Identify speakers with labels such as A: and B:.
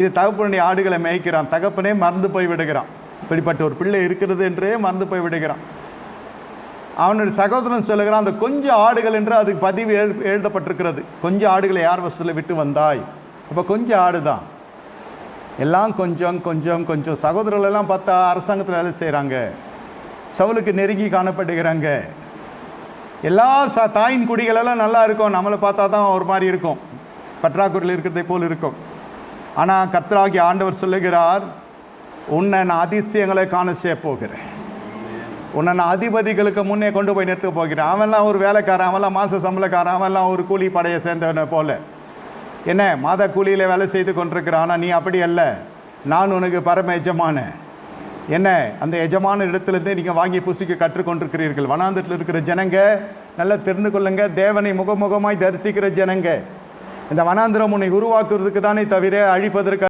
A: இது தகப்பனுடைய ஆடுகளை மேய்க்கிறான், தகப்பனே மறந்து போய் விடுகிறான். இப்படிப்பட்ட ஒரு பிள்ளை இருக்கிறது என்றே மறந்து போய் விடுகிறான். அவனுடைய சகோதரன் சொல்லுகிறான், அந்த கொஞ்சம் ஆடுகள் என்று அதுக்கு பதிவு எழுதப்பட்டிருக்கிறது. கொஞ்சம் ஆடுகளை யார் வசத்தில் விட்டு வந்தாய்? இப்போ கொஞ்சம் ஆடு தான், எல்லாம் கொஞ்சம் கொஞ்சம் கொஞ்சம். சகோதரர்களெல்லாம் பார்த்தா அரசாங்கத்தில் வேலை செய்கிறாங்க, சவுலுக்கு நெருங்கி காணப்படுகிறாங்க. எல்லா தாயின் குடிகளெல்லாம் நல்லா இருக்கும், நம்மளை பார்த்தா தான் ஒரு மாதிரி இருக்கும், பற்றாக்குறையில் இருக்கிறதை போல் இருக்கும். ஆனால் கர்த்தராகி ஆண்டவர் சொல்லுகிறார், உன்னை நான் அதிசயங்களை காண செய்ய போகிறேன், உன்னை நான் அதிபதிகளுக்கு முன்னே கொண்டு போய் நிறுத்த போகிறேன். அவன்லாம் ஒரு வேலைக்காரன், அவன்லாம் மாத சம்பளக்காரன், அவன்லாம் ஒரு கூலி படையை சேர்ந்தவனை போல என்ன மாத கூலியில் வேலை செய்து கொண்டிருக்கிறான். ஆனால் நீ அப்படி அல்ல, நான் உனக்கு பரம எஜமான. என்ன அந்த எஜமான இடத்துலேருந்தே நீங்கள் வாங்கி புசிக்க கற்றுக்கொண்டிருக்கிறீர்கள். வனாந்தத்தில் இருக்கிற ஜனங்க நல்லா தெரிந்து கொள்ளுங்க, தேவனை முகமுகமாய் தரிசிக்கிற ஜனங்க. இந்த வனாந்திரம் உன்னை உருவாக்குறதுக்கு தானே தவிர அழிப்பதற்கு